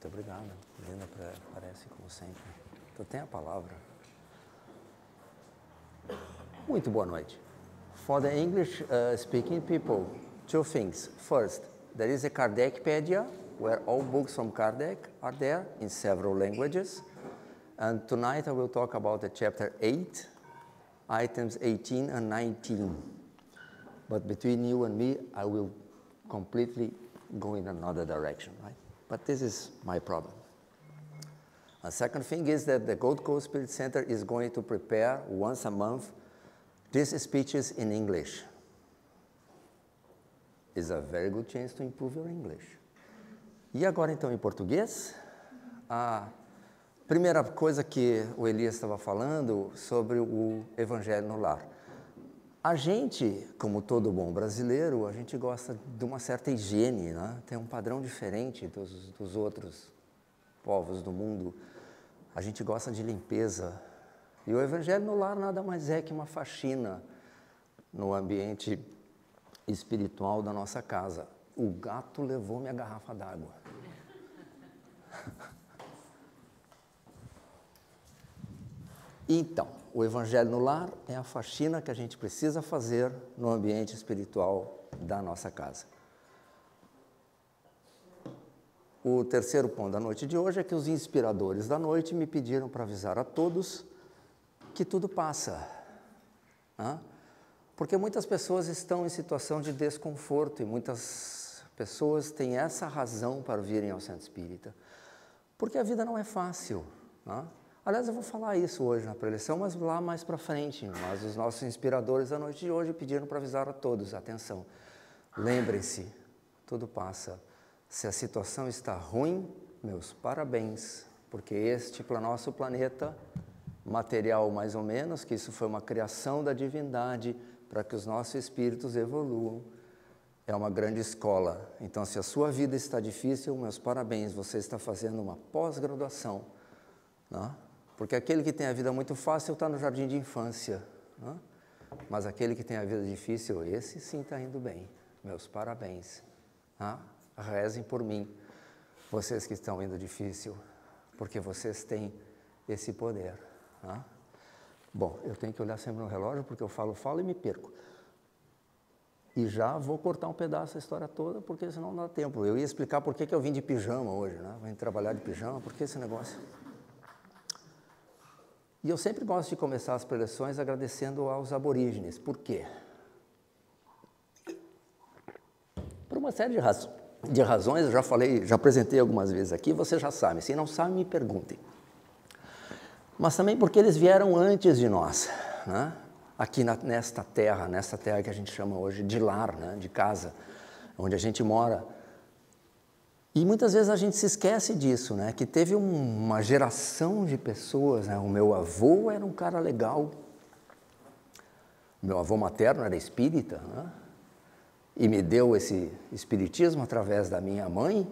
Muito obrigado. Linda parece, como sempre. Tu tem a palavra. Muito boa noite. For the English speaking people, two things. First, there is a Kardecpedia, where all books from Kardec are there in several languages. And tonight I will talk about the chapter 8, items 18 and 19. But between you and me, I will completely go in another direction, right? But this is my problem. A second thing is that the Gold Coast Spirit Center is going to prepare once a month these speeches in English. It's a very good chance to improve your English. E agora então em português, a primeira coisa que o Elias estava falando sobre o Evangelho no Lar. A gente, como todo bom brasileiro, a gente gosta de uma certa higiene, né? Tem um padrão diferente dos outros povos do mundo. A gente gosta de limpeza. E o Evangelho no Lar nada mais é que uma faxina no ambiente espiritual da nossa casa. O gato levou minha garrafa d'água. Então, o Evangelho no Lar é a faxina que a gente precisa fazer no ambiente espiritual da nossa casa. O terceiro ponto da noite de hoje é que os inspiradores da noite me pediram para avisar a todos que tudo passa. Porque muitas pessoas estão em situação de desconforto e muitas pessoas têm essa razão para virem ao Centro Espírita. Porque a vida não é fácil. Aliás, eu vou falar isso hoje na preleção, mas lá mais para frente. Mas os nossos inspiradores da noite de hoje pediram para avisar a todos, atenção, lembrem-se, tudo passa. Se a situação está ruim, meus parabéns, porque este nosso planeta, material mais ou menos, que isso foi uma criação da divindade para que os nossos espíritos evoluam, é uma grande escola. Então, se a sua vida está difícil, meus parabéns, você está fazendo uma pós-graduação, porque aquele que tem a vida muito fácil está no jardim de infância, mas aquele que tem a vida difícil, esse sim está indo bem. Meus parabéns. Rezem por mim, vocês que estão indo difícil, porque vocês têm esse poder. Bom, eu tenho que olhar sempre no relógio, porque eu falo e me perco. E já vou cortar um pedaço da história toda, porque senão não dá tempo. Eu ia explicar por que eu vim de pijama hoje, Vim trabalhar de pijama, por que esse negócio? E eu sempre gosto de começar as preleções agradecendo aos aborígenes. Por quê? Por uma série de razões, eu já falei, já apresentei algumas vezes aqui, vocês já sabem. Se não sabem, me perguntem. Mas também porque eles vieram antes de nós, aqui nesta terra que a gente chama hoje de lar, de casa, onde a gente mora. E muitas vezes a gente se esquece disso, que teve uma geração de pessoas, O meu avô era um cara legal, meu avô materno era espírita, e me deu esse espiritismo através da minha mãe,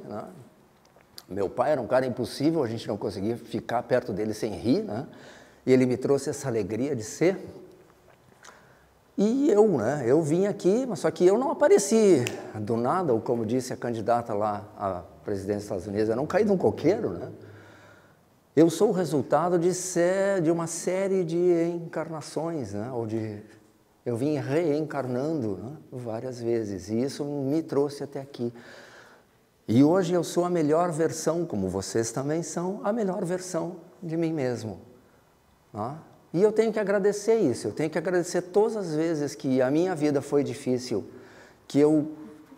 Meu pai era um cara impossível, a gente não conseguia ficar perto dele sem rir, E ele me trouxe essa alegria de ser. E eu vim aqui, mas só que eu não apareci do nada, ou como disse a candidata lá à presidência dos Estados Unidos, eu não caí de um coqueiro, Eu sou o resultado de uma série de encarnações, eu vim reencarnando, várias vezes, e isso me trouxe até aqui. E hoje eu sou a melhor versão, como vocês também são, a melhor versão de mim mesmo. E eu tenho que agradecer isso, eu tenho que agradecer todas as vezes que a minha vida foi difícil, que eu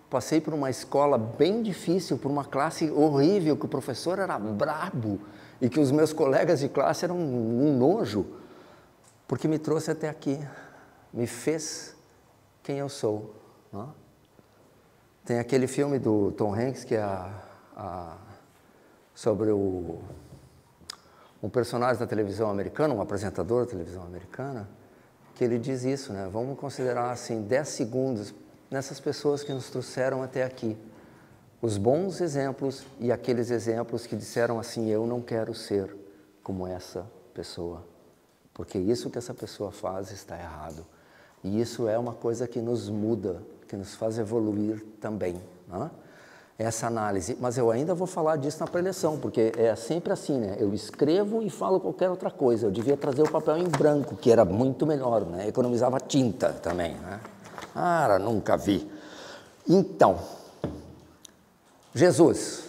passei por uma escola bem difícil, por uma classe horrível, que o professor era brabo e que os meus colegas de classe eram um nojo, porque me trouxe até aqui, me fez quem eu sou. Tem aquele filme do Tom Hanks que é sobre um personagem da televisão americana, um apresentador da televisão americana, que ele diz isso, Vamos considerar assim 10 segundos nessas pessoas que nos trouxeram até aqui. Os bons exemplos e aqueles exemplos que disseram assim, eu não quero ser como essa pessoa, porque isso que essa pessoa faz está errado. E isso é uma coisa que nos muda, que nos faz evoluir também. essa análise, mas eu ainda vou falar disso na preleção, porque é sempre assim, né? Eu escrevo e falo qualquer outra coisa. Eu devia trazer o papel em branco, que era muito melhor, né? Economizava tinta também, né? Ah, nunca vi. Então, Jesus.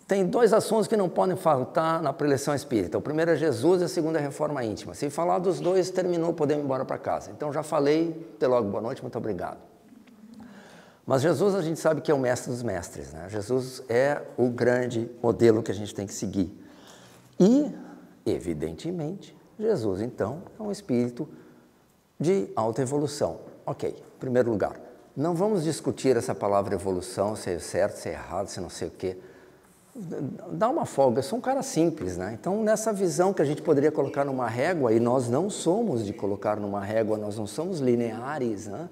Tem dois assuntos que não podem faltar na preleção espírita. O primeiro é Jesus e o segundo é a reforma íntima. Se falar dos dois, terminou, podemos ir embora para casa. Então, já falei, até logo, boa noite, muito obrigado. Mas Jesus, a gente sabe que é o mestre dos mestres, né? Jesus é o grande modelo que a gente tem que seguir. E, evidentemente, Jesus, então, é um espírito de alta evolução. Ok, em primeiro lugar, não vamos discutir essa palavra evolução, se é certo, se é errado, se não sei o quê. Dá uma folga, eu sou um cara simples, né? Então, nessa visão que a gente poderia colocar numa régua, e nós não somos de colocar numa régua, nós não somos lineares, né?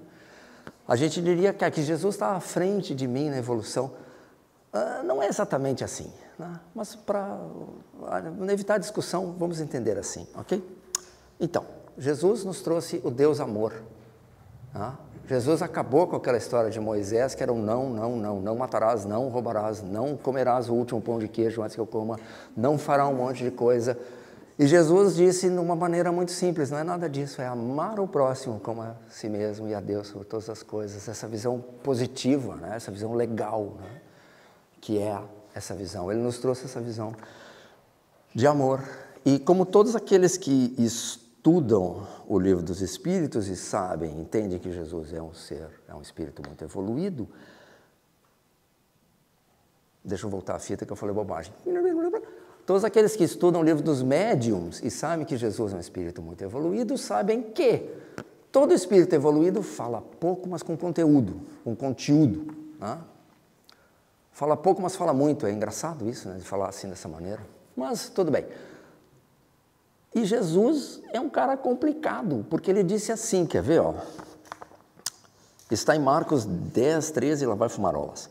A gente diria que Jesus está à frente de mim na evolução. Não é exatamente assim, né? Mas para evitar discussão, vamos entender assim, ok? Então, Jesus nos trouxe o Deus amor. Tá? Jesus acabou com aquela história de Moisés, que era um não matarás, não roubarás, não comerás o último pão de queijo antes que eu coma, não fará um monte de coisa. E Jesus disse de uma maneira muito simples, não é nada disso, é amar o próximo como a si mesmo e a Deus sobre todas as coisas, essa visão positiva, né? Essa visão legal, né? Que é essa visão. Ele nos trouxe essa visão de amor. E como todos aqueles que estudam o livro dos Espíritos e sabem, entendem que Jesus é um ser, é um espírito muito evoluído, deixa eu voltar a fita que eu falei bobagem. Todos aqueles que estudam o livro dos médiums e sabem que Jesus é um espírito muito evoluído, sabem que todo espírito evoluído fala pouco, mas com conteúdo, com conteúdo. Né? Fala pouco, mas fala muito. É engraçado isso, né, de falar assim dessa maneira. Mas tudo bem. E Jesus é um cara complicado, porque ele disse assim, quer ver? Ó, está em Marcos 10, 13, lá vai fumarolas.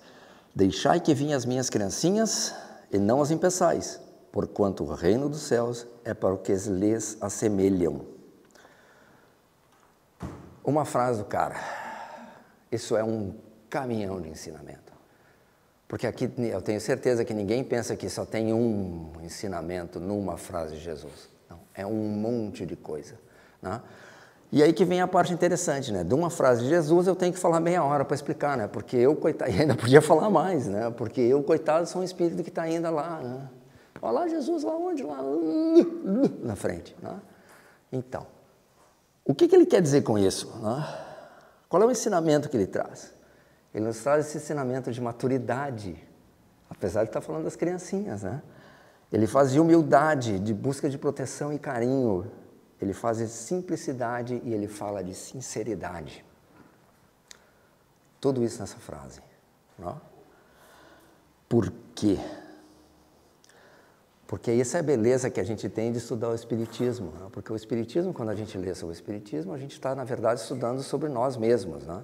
Deixai que vinham as minhas criancinhas e não as impeçais, porquanto o reino dos céus é para o que lhes assemelham. Uma frase do cara, isso é um caminhão de ensinamento. Porque aqui eu tenho certeza que ninguém pensa que só tem um ensinamento numa frase de Jesus. Não, é um monte de coisa. Né? E aí que vem a parte interessante, né? De uma frase de Jesus eu tenho que falar meia hora para explicar, né? Porque eu, coitado, e ainda podia falar mais, né? Porque eu, coitado, sou um espírito que está ainda lá, né? Olha lá Jesus, lá onde? Lá na frente. Né? Então, o que ele quer dizer com isso? Né? Qual é o ensinamento que ele traz? Ele nos traz esse ensinamento de maturidade, apesar de estar falando das criancinhas, né? Ele faz de humildade, de busca de proteção e carinho. Ele faz de simplicidade e ele fala de sinceridade. Tudo isso nessa frase. Não? Por quê? Porque essa é a beleza que a gente tem de estudar o Espiritismo. Né? Porque o Espiritismo, quando a gente lê sobre o Espiritismo, a gente está, na verdade, estudando sobre nós mesmos. Né?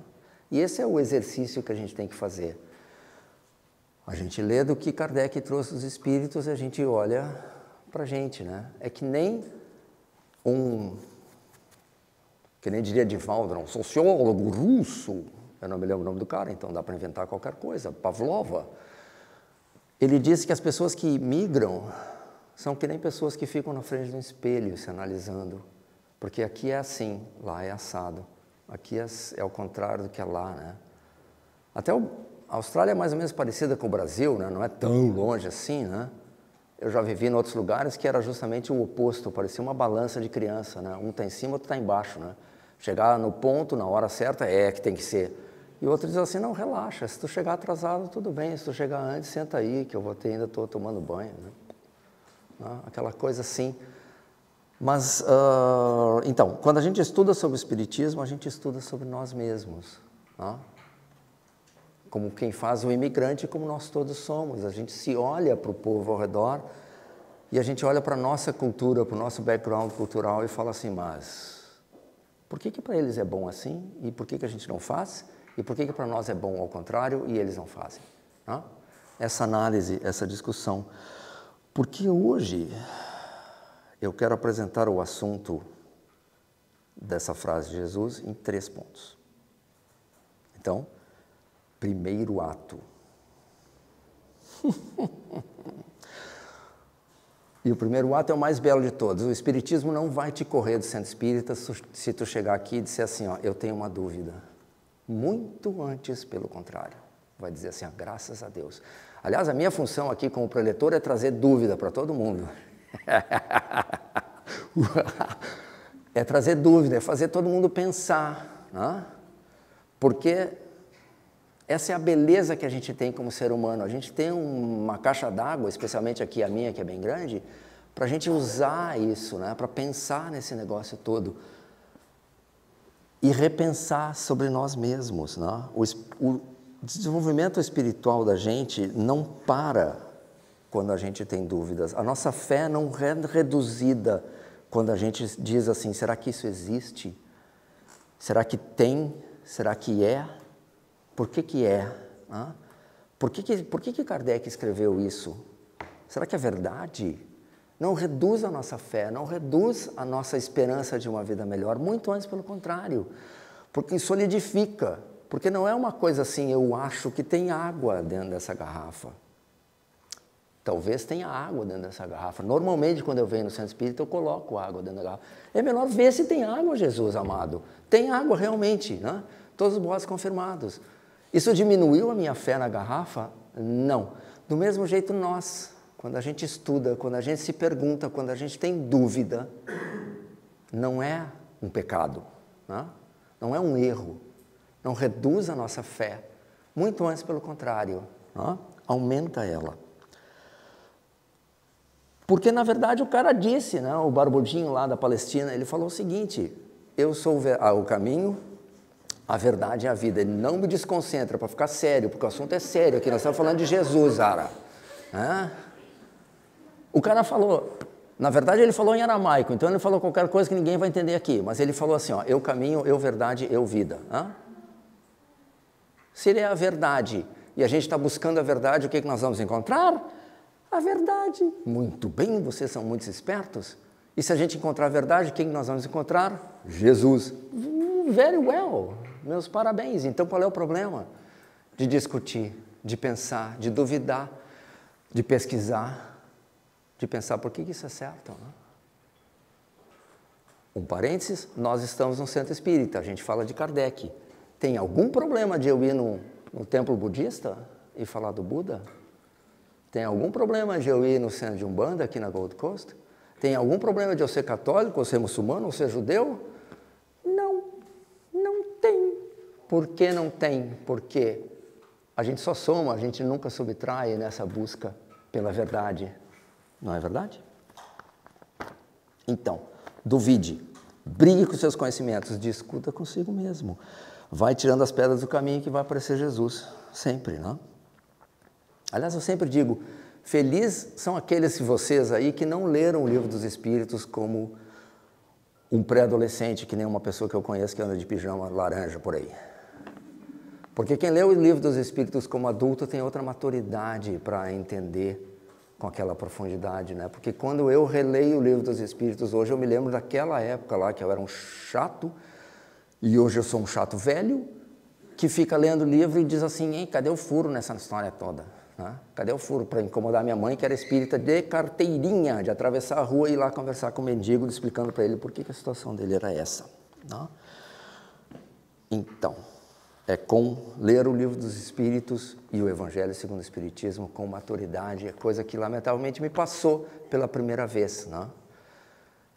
E esse é o exercício que a gente tem que fazer. A gente lê do que Kardec trouxe dos Espíritos e a gente olha para a gente. Né? É que nem que nem diria Divaldo, um sociólogo russo, eu não me lembro o nome do cara, então dá para inventar qualquer coisa, Pavlova. Ele disse que as pessoas que migram são que nem pessoas que ficam na frente de um espelho se analisando, porque aqui é assim, lá é assado, aqui é o contrário do que é lá, né? Até a Austrália é mais ou menos parecida com o Brasil, né? Não é tão longe assim, né? Eu já vivi em outros lugares que era justamente o oposto, parecia uma balança de criança, né? Um está em cima, outro está embaixo, né? Chegar no ponto, na hora certa, é que tem que ser. E outro diz assim, não, relaxa, se tu chegar atrasado, tudo bem, se tu chegar antes, senta aí, que eu ainda estou tomando banho, né? Aquela coisa assim. Mas, então, quando a gente estuda sobre o Espiritismo, a gente estuda sobre nós mesmos, né? Como quem faz o imigrante, como nós todos somos. A gente se olha para o povo ao redor e a gente olha para a nossa cultura, para o nosso background cultural e fala assim, mas por que para eles é bom assim e por que a gente não faz? E por que para nós é bom ao contrário e eles não fazem? Né? Essa análise, essa discussão. Porque hoje eu quero apresentar o assunto dessa frase de Jesus em 3 pontos. Então, Primeiro ato. E o primeiro ato é o mais belo de todos. O Espiritismo não vai te correr do centro espírita se tu chegar aqui e disser assim, ó, eu tenho uma dúvida. Muito antes, pelo contrário. Vai dizer assim, ó, graças a Deus. Aliás, a minha função aqui como preletor é trazer dúvida para todo mundo. É trazer dúvida, é fazer todo mundo pensar. Né? Porque essa é a beleza que a gente tem como ser humano. A gente tem uma caixa d'água, especialmente aqui a minha, que é bem grande, para a gente usar isso, né? Para pensar nesse negócio todo. E repensar sobre nós mesmos. Né? O desenvolvimento espiritual da gente não para quando a gente tem dúvidas. A nossa fé não é reduzida quando a gente diz assim, será que isso existe? Será que tem? Será que é? Por que é? Por que Kardec escreveu isso? Será que é verdade? Não reduz a nossa fé, não reduz a nossa esperança de uma vida melhor, muito antes pelo contrário, porque solidifica, porque não é uma coisa assim, eu acho que tem água dentro dessa garrafa. Talvez tenha água dentro dessa garrafa. Normalmente, quando eu venho no centro espírita, eu coloco água dentro da garrafa. É melhor ver se tem água, Jesus amado. Tem água realmente, né? Todos os boatos confirmados. Isso diminuiu a minha fé na garrafa? Não. Do mesmo jeito nós, quando a gente estuda, quando a gente se pergunta, quando a gente tem dúvida, não é um pecado, né? Não é um erro, não reduz a nossa fé, muito antes pelo contrário, né? Aumenta ela. Porque na verdade o cara disse, né, o barbudinho lá da Palestina, ele falou o seguinte, eu sou o caminho, a verdade é a vida. Ele não me desconcentra para ficar sério, porque o assunto é sério aqui. Nós estamos falando de Jesus, Ara. O cara falou, na verdade ele falou em aramaico, então ele falou qualquer coisa que ninguém vai entender aqui, mas ele falou assim, ó, eu caminho, eu verdade, eu vida. Se ele é a verdade e a gente está buscando a verdade, o que nós vamos encontrar? A verdade. Muito bem, vocês são muito espertos. E se a gente encontrar a verdade, quem nós vamos encontrar? Jesus. Very well. Meus parabéns. Então, qual é o problema? De discutir, de pensar, de duvidar, de pesquisar, de pensar por que isso é certo. Né? Um parênteses, nós estamos no centro espírita, a gente fala de Kardec. Tem algum problema de eu ir no templo budista e falar do Buda? Tem algum problema de eu ir no centro de Umbanda aqui na Gold Coast? Tem algum problema de eu ser católico, ou ser muçulmano, ou ser judeu? Não tem. Por que não tem? Porque a gente só soma, a gente nunca subtrai nessa busca pela verdade. Não é verdade? Então, duvide, brigue com seus conhecimentos, discuta consigo mesmo. Vai tirando as pedras do caminho que vai aparecer Jesus, sempre, não? Aliás, eu sempre digo, felizes são aqueles de vocês aí que não leram o Livro dos Espíritos como um pré-adolescente, que nem uma pessoa que eu conheço que anda de pijama laranja por aí. Porque quem lê o Livro dos Espíritos como adulto tem outra maturidade para entender com aquela profundidade, né? Porque quando eu releio o Livro dos Espíritos hoje, eu me lembro daquela época lá que eu era um chato, e hoje eu sou um chato velho, que fica lendo o livro e diz assim, hein, cadê o furo nessa história toda? Cadê o furo para incomodar minha mãe, que era espírita de carteirinha, de atravessar a rua e ir lá conversar com o mendigo, explicando para ele por que a situação dele era essa. Não? Então, é com ler o Livro dos Espíritos e o Evangelho segundo o Espiritismo com maturidade, é coisa que lamentavelmente me passou pela primeira vez. Não?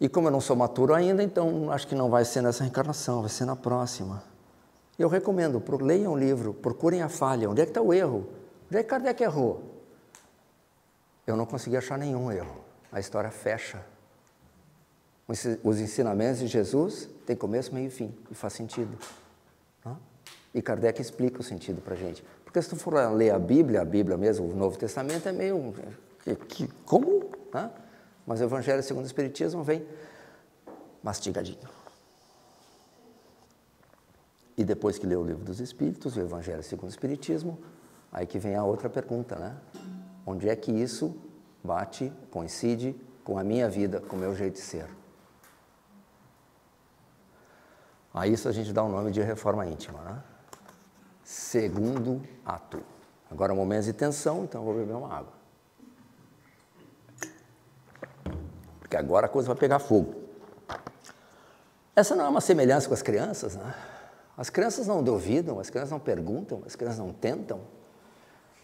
E como eu não sou maturo ainda, então acho que não vai ser nessa reencarnação, vai ser na próxima. Eu recomendo, leiam o livro, procurem a falha, onde é que está o erro? Onde é que Kardec errou? Eu não consegui achar nenhum erro. A história fecha. Os ensinamentos de Jesus têm começo, meio e fim, e faz sentido. Não? E Kardec explica o sentido para a gente. Porque se tu for ler a Bíblia mesmo, o Novo Testamento é meio... Como? Não? Mas o Evangelho segundo o Espiritismo vem mastigadinho. E depois que lê o Livro dos Espíritos, o Evangelho segundo o Espiritismo, aí que vem a outra pergunta, né? Onde é que isso bate, coincide com a minha vida, com o meu jeito de ser? A isso a gente dá o nome de reforma íntima, né? Segundo ato. Agora, momentos de tensão, então eu vou beber uma água. Porque agora a coisa vai pegar fogo. Essa não é uma semelhança com as crianças, né? As crianças não duvidam, as crianças não perguntam, as crianças não tentam,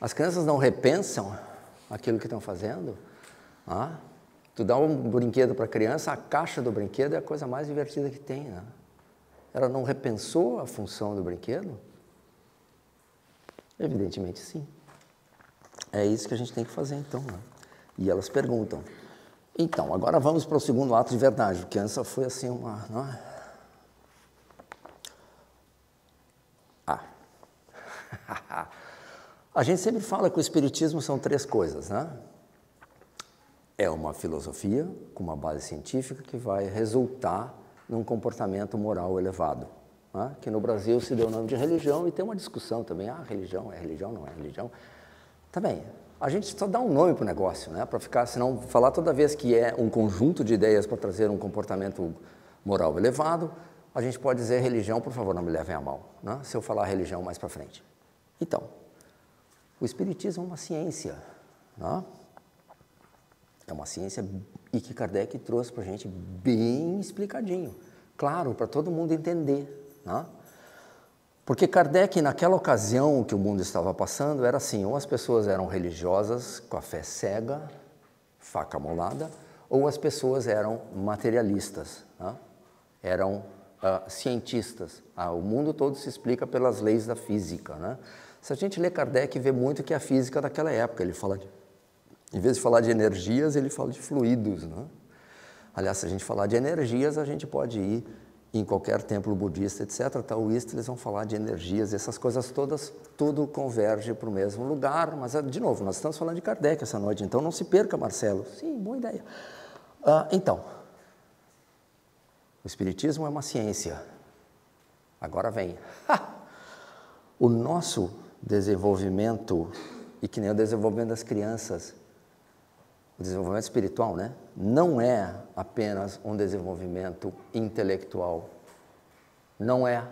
as crianças não repensam aquilo que estão fazendo. Tu dá um brinquedo para a criança, a caixa do brinquedo é a coisa mais divertida que tem, né? Ela não repensou a função do brinquedo? Evidentemente sim. É isso que a gente tem que fazer então, né? E elas perguntam. Então, agora vamos para o segundo ato de verdade, porque antes só foi assim uma... Não é? A gente sempre fala que o espiritismo são 3 coisas, né? É uma filosofia com uma base científica que vai resultar num comportamento moral elevado, né? Que no Brasil se deu o nome de religião e tem uma discussão também, religião, é religião, não é religião? Também, a gente só dá um nome para o negócio, né? Para ficar, senão falar toda vez que é um conjunto de ideias para trazer um comportamento moral elevado, a gente pode dizer religião, por favor, não me levem a mal, né? Se eu falar religião mais para frente. Então, o espiritismo é uma ciência, né? É uma ciência e que Kardec trouxe para a gente bem explicadinho, claro, para todo mundo entender, né? Porque Kardec, naquela ocasião que o mundo estava passando, era assim, ou as pessoas eram religiosas, com a fé cega, faca amolada, ou as pessoas eram materialistas, né? Eram cientistas. O mundo todo se explica pelas leis da física, né? Se a gente lê Kardec, vê muito que é a física daquela época. Ele fala em vez de falar de energias, ele fala de fluidos, né? Aliás, se a gente falar de energias, a gente pode ir em qualquer templo budista, etc., taoísta, eles vão falar de energias, essas coisas todas, tudo converge para o mesmo lugar, mas, de novo, nós estamos falando de Kardec essa noite, então não se perca, Marcelo. Sim, boa ideia. Então, o espiritismo é uma ciência. Agora vem. O nosso desenvolvimento, e que nem o desenvolvimento das crianças, o desenvolvimento espiritual, né? Não é apenas um desenvolvimento intelectual. Não é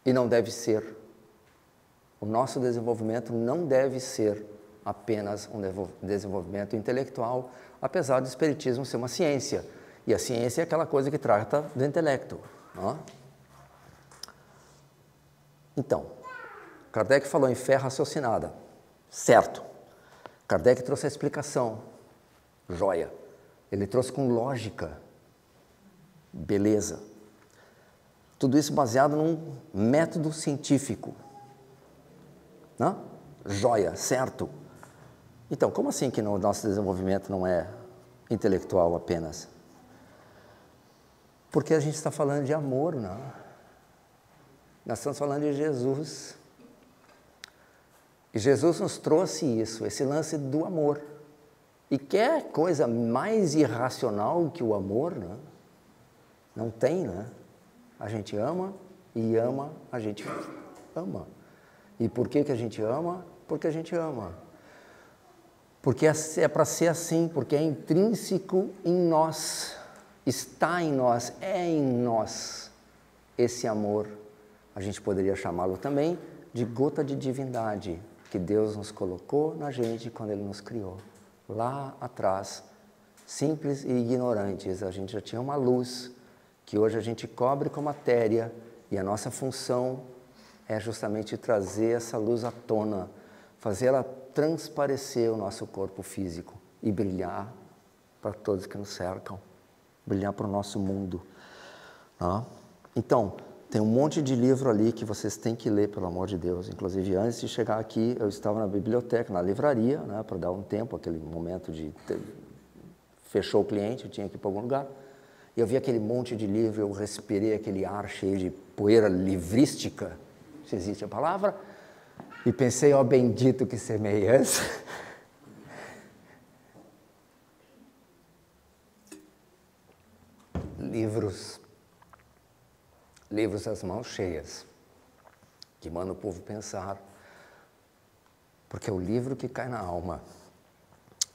e não deve ser. O nosso desenvolvimento não deve ser apenas um desenvolvimento intelectual, apesar do espiritismo ser uma ciência. E a ciência é aquela coisa que trata do intelecto, não? Então, Kardec falou em fé raciocinada. Certo. Kardec trouxe a explicação. Joia. Ele trouxe com lógica. Beleza. Tudo isso baseado num método científico. Não? Joia, certo. Então, como assim que o nosso desenvolvimento não é intelectual apenas? Porque a gente está falando de amor, não? Nós estamos falando de Jesus. E Jesus nos trouxe isso, esse lance do amor. E quer coisa mais irracional que o amor, né? Não tem, né? A gente ama e ama, a gente ama. E por que a gente ama? Porque a gente ama. Porque é para ser assim, porque é intrínseco em nós, está em nós, é em nós esse amor. A gente poderia chamá-lo também de gota de divindade, que Deus nos colocou na gente quando Ele nos criou. Lá atrás, simples e ignorantes, a gente já tinha uma luz que hoje a gente cobre com matéria e a nossa função é justamente trazer essa luz à tona, fazer ela transparecer o nosso corpo físico e brilhar para todos que nos cercam, brilhar para o nosso mundo. Então, tem um monte de livro ali que vocês têm que ler, pelo amor de Deus. Inclusive, antes de chegar aqui, eu estava na biblioteca, na livraria, né, para dar um tempo, aquele momento de... Fechou o cliente, eu tinha que ir para algum lugar. E eu vi aquele monte de livro, eu respirei aquele ar cheio de poeira livrística, se existe a palavra, e pensei, ó bendito que semeia-se. Livros às mãos cheias, que mandam o povo pensar, porque é o livro que cai na alma,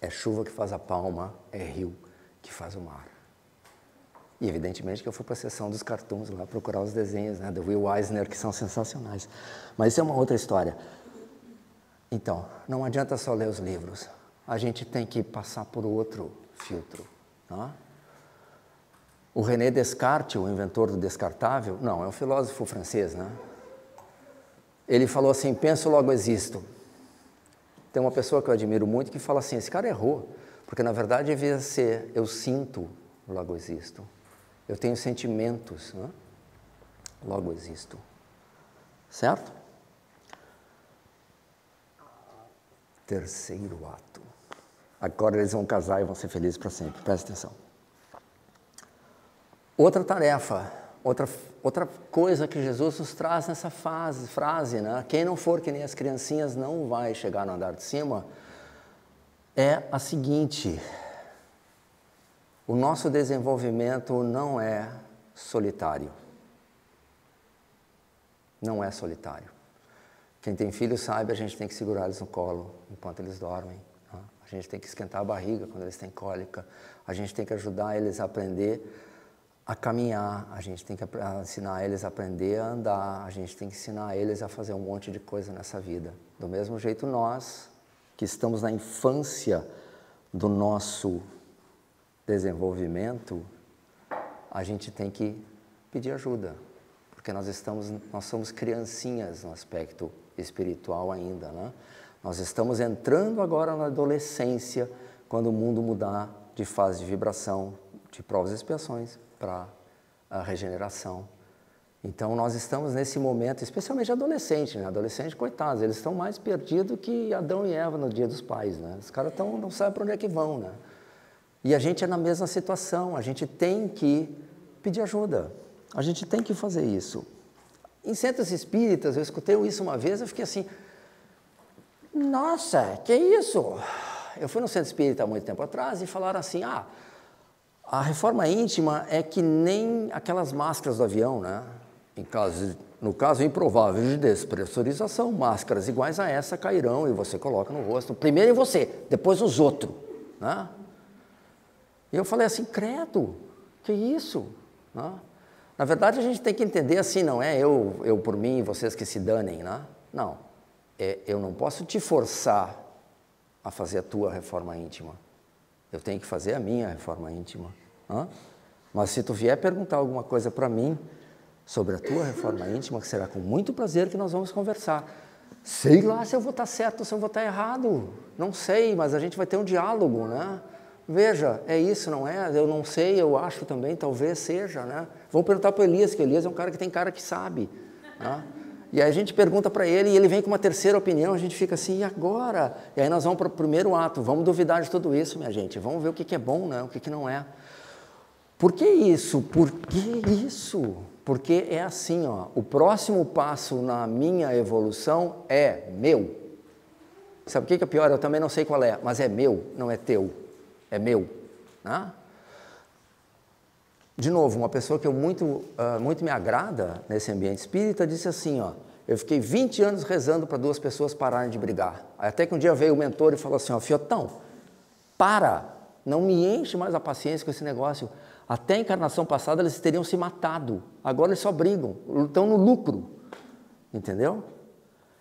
é chuva que faz a palma, é rio que faz o mar. E evidentemente que eu fui para a seção dos cartoons lá procurar os desenhos, né, do Will Eisner, que são sensacionais. Mas isso é uma outra história. Então, não adianta só ler os livros. A gente tem que passar por outro filtro. Tá? O René Descartes, o inventor do descartável, não, é um filósofo francês, né? Ele falou assim, penso, logo existo. Tem uma pessoa que eu admiro muito que fala assim, esse cara errou, porque na verdade devia ser, eu sinto, logo existo. Eu tenho sentimentos, né? Logo existo. Certo? Terceiro ato. Agora eles vão casar e vão ser felizes para sempre. Presta atenção. Outra tarefa, outra coisa que Jesus nos traz nessa frase, né? Quem não for que nem as criancinhas não vai chegar no andar de cima, é a seguinte: o nosso desenvolvimento não é solitário. Não é solitário. Quem tem filhos sabe, a gente tem que segurar eles no colo enquanto eles dormem. Né? A gente tem que esquentar a barriga quando eles têm cólica. A gente tem que ajudar eles a aprender a caminhar. A gente tem que ensinar eles a aprender a andar. A gente tem que ensinar eles a fazer um monte de coisa nessa vida. Do mesmo jeito nós, que estamos na infância do nosso desenvolvimento, a gente tem que pedir ajuda. Porque nós somos criancinhas no aspecto espiritual ainda, né? Nós estamos entrando agora na adolescência, quando o mundo mudar de fase de vibração, de provas e expiações, para a regeneração. Então, nós estamos nesse momento, especialmente adolescente, né? Adolescente, coitados, eles estão mais perdidos que Adão e Eva no dia dos pais, né? Os caras não sabem para onde é que vão, né? E a gente é na mesma situação, a gente tem que pedir ajuda. A gente tem que fazer isso. Em centros espíritas, eu escutei isso uma vez, eu fiquei assim, nossa, que isso? Eu fui no centro espírita há muito tempo atrás e falaram assim, a reforma íntima é que nem aquelas máscaras do avião, né? No caso improvável de despressurização, máscaras iguais a essa cairão e você coloca no rosto, primeiro em você, depois nos outros, né? E eu falei assim, credo, que isso? Né? Na verdade, a gente tem que entender assim, não é eu por mim e vocês que se danem, né? Não, eu não posso te forçar a fazer a tua reforma íntima. Eu tenho que fazer a minha reforma íntima. Né? Mas se tu vier perguntar alguma coisa para mim sobre a tua reforma íntima, que será com muito prazer que nós vamos conversar. Sei lá se eu vou estar certo ou se eu vou estar errado. Não sei, mas a gente vai ter um diálogo, né? Veja, é isso, não é? Eu não sei, eu acho também, talvez seja, né? Vamos perguntar para o Elias, que o Elias é um cara que tem cara que sabe. Né? E aí a gente pergunta para ele e ele vem com uma terceira opinião, a gente fica assim, e agora? E aí nós vamos para o primeiro ato, vamos duvidar de tudo isso, minha gente, vamos ver o que é bom, né? O que não é. Por que isso? Por que isso? Porque é assim, ó, o próximo passo na minha evolução é meu. Sabe o que é pior? Eu também não sei qual é, mas é meu, não é teu. É meu. Né? De novo, uma pessoa que muito me agrada nesse ambiente espírita disse assim, ó, eu fiquei 20 anos rezando para duas pessoas pararem de brigar. Até que um dia veio o mentor e falou assim, ó, Fiotão, para, não me enche mais a paciência com esse negócio. Até a encarnação passada eles teriam se matado, agora eles só brigam, estão no lucro. Entendeu?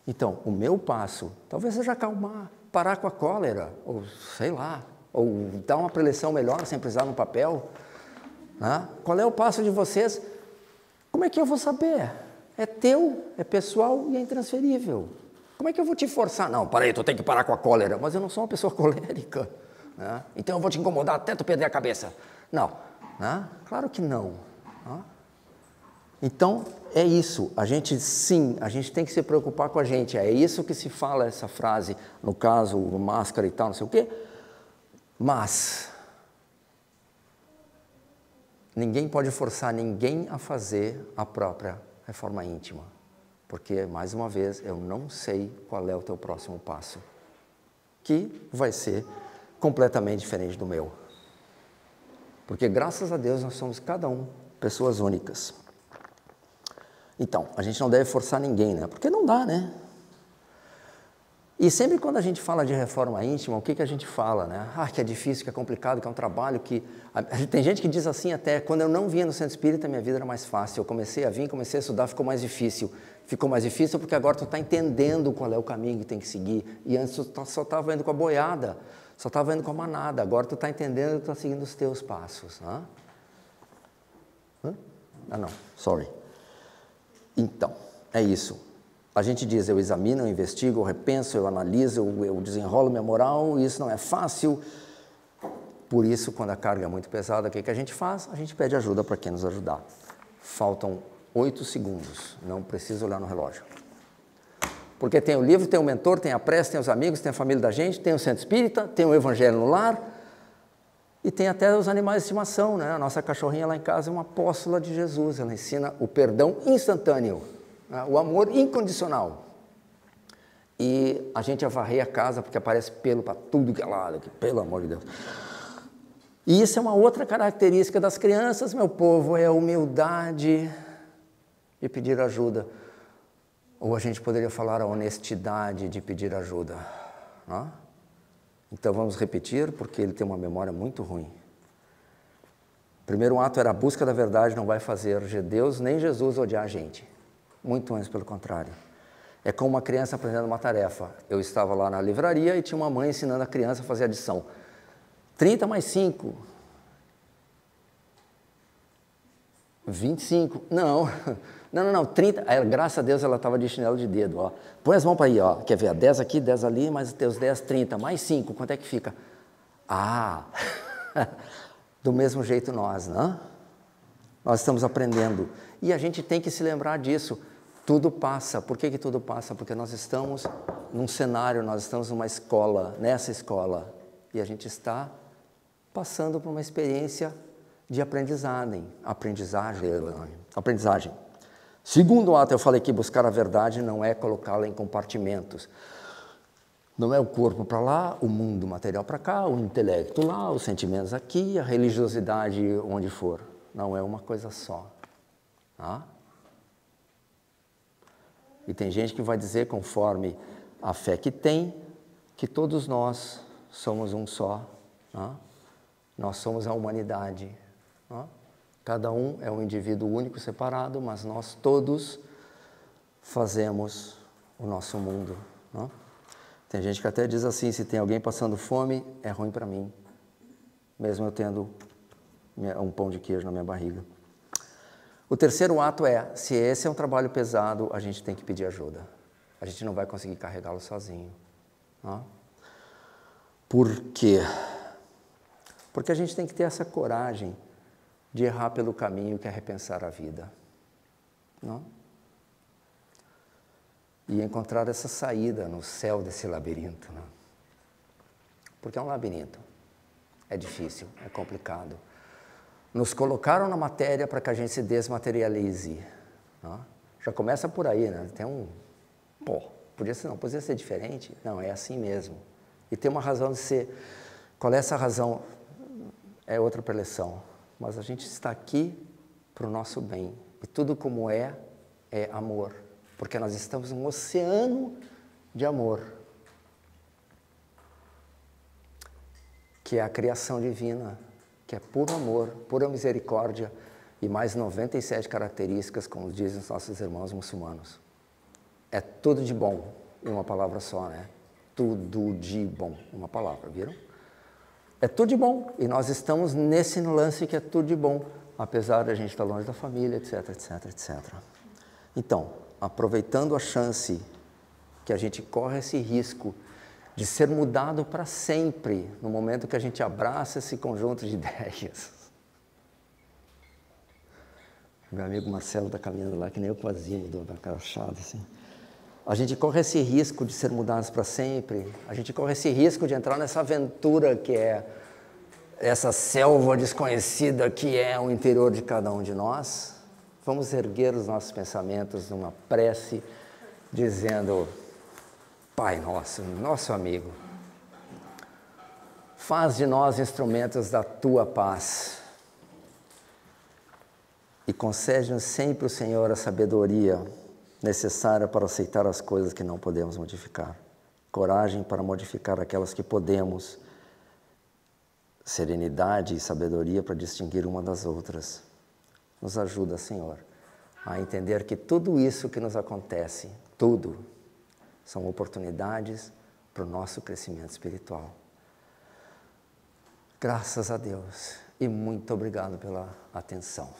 Então, o meu passo, talvez seja acalmar, parar com a cólera, ou sei lá, ou dar uma preleção melhor sem precisar no papel. Né? Qual é o passo de vocês? Como é que eu vou saber? É teu, é pessoal e é intransferível. Como é que eu vou te forçar? Não, para aí, tu tem que parar com a cólera. Mas eu não sou uma pessoa colérica. Né? Então eu vou te incomodar até tu perder a cabeça. Não, né? Claro que não. Né? Então, é isso. A gente tem que se preocupar com a gente. É isso que se fala essa frase, no caso, máscara e tal, não sei o quê. Mas ninguém pode forçar ninguém a fazer a própria reforma íntima, porque, mais uma vez, eu não sei qual é o teu próximo passo, que vai ser completamente diferente do meu. Porque, graças a Deus, nós somos cada um pessoas únicas. Então, a gente não deve forçar ninguém, né? Porque não dá, né? E sempre quando a gente fala de reforma íntima, o que a gente fala, né? Ah, que é difícil, que é complicado, que é um trabalho que... Tem gente que diz assim até, quando eu não vinha no centro espírita, minha vida era mais fácil. Eu comecei a vir, comecei a estudar, ficou mais difícil. Ficou mais difícil porque agora tu está entendendo qual é o caminho que tem que seguir. E antes tu só estava indo com a boiada, só estava indo com a manada. Agora tu está entendendo e tu está seguindo os teus passos. Né? Ah, não, sorry. Então, é isso. A gente diz, eu examino, eu investigo, eu repenso, eu analiso, eu desenrolo minha moral, e isso não é fácil. Por isso, quando a carga é muito pesada, o que a gente faz? A gente pede ajuda para quem nos ajudar. Faltam 8 segundos, não preciso olhar no relógio. Porque tem o livro, tem o mentor, tem a prece, tem os amigos, tem a família da gente, tem o centro espírita, tem o evangelho no lar, e tem até os animais de estimação, né? A nossa cachorrinha lá em casa é uma apóstola de Jesus, ela ensina o perdão instantâneo. O amor incondicional. E a gente avarreia a casa porque aparece pelo para tudo que é lado, que, pelo amor de Deus. E isso é uma outra característica das crianças, meu povo, é a humildade de pedir ajuda. Ou a gente poderia falar a honestidade de pedir ajuda. Não? Então vamos repetir, porque ele tem uma memória muito ruim. O primeiro ato era a busca da verdade, não vai fazer Deus nem Jesus odiar a gente. Muito antes, pelo contrário. É como uma criança aprendendo uma tarefa. Eu estava lá na livraria e tinha uma mãe ensinando a criança a fazer adição. 30 mais 5. 25. Não, 30. Graças a Deus ela estava de chinelo de dedo. Ó. Põe as mãos para aí, ó. Quer ver? 10 aqui, 10 ali, mais os teus 10, 30. Mais 5, quanto é que fica? Ah! Do mesmo jeito nós, não? Nós estamos aprendendo. E a gente tem que se lembrar disso. Tudo passa. Por que tudo passa? Porque nós estamos num cenário, nós estamos numa escola, nessa escola, e a gente está passando por uma experiência de aprendizagem. Segundo ato, eu falei que buscar a verdade não é colocá-la em compartimentos. Não é o corpo para lá, o mundo material para cá, o intelecto lá, os sentimentos aqui, a religiosidade onde for. Não é uma coisa só. Ah? E tem gente que vai dizer, conforme a fé que tem, que todos nós somos um só. Ah? Nós somos a humanidade. Ah? Cada um é um indivíduo único, separado, mas nós todos fazemos o nosso mundo. Ah? Tem gente que até diz assim, se tem alguém passando fome, é ruim para mim, mesmo eu tendo um pão de queijo na minha barriga. O terceiro ato é, se esse é um trabalho pesado, a gente tem que pedir ajuda. A gente não vai conseguir carregá-lo sozinho. Não? Por quê? Porque a gente tem que ter essa coragem de errar pelo caminho que é repensar a vida. Não? E encontrar essa saída no céu desse labirinto. Não? Porque é um labirinto. É difícil, é complicado. Nos colocaram na matéria para que a gente se desmaterialize. Não? Já começa por aí, né? Tem um... podia ser diferente? Não, é assim mesmo. E tem uma razão de ser. Qual é essa razão? É outra preleção. Mas a gente está aqui para o nosso bem. E tudo como é amor. Porque nós estamos num oceano de amor. Que é a criação divina. Que é puro amor, pura misericórdia e mais 97 características, como dizem os nossos irmãos muçulmanos. É tudo de bom, em uma palavra só, né? Tudo de bom, uma palavra, viram? É tudo de bom, e nós estamos nesse lance que é tudo de bom, apesar de a gente estar longe da família, etc, etc, etc. Então, aproveitando a chance que a gente corre esse risco de ser mudado para sempre, no momento que a gente abraça esse conjunto de ideias. Meu amigo Marcelo está caminhando lá, que nem eu quase mudou da crachada, assim. A gente corre esse risco de ser mudados para sempre, a gente corre esse risco de entrar nessa aventura que é essa selva desconhecida que é o interior de cada um de nós. Vamos erguer os nossos pensamentos numa prece, dizendo... Pai nosso, nosso amigo, faz de nós instrumentos da Tua paz e concede-nos sempre, o Senhor, a sabedoria necessária para aceitar as coisas que não podemos modificar. coragem para modificar aquelas que podemos, serenidade e sabedoria para distinguir uma das outras. Nos ajuda, Senhor, a entender que tudo isso que nos acontece, tudo, são oportunidades para o nosso crescimento espiritual. Graças a Deus e muito obrigado pela atenção.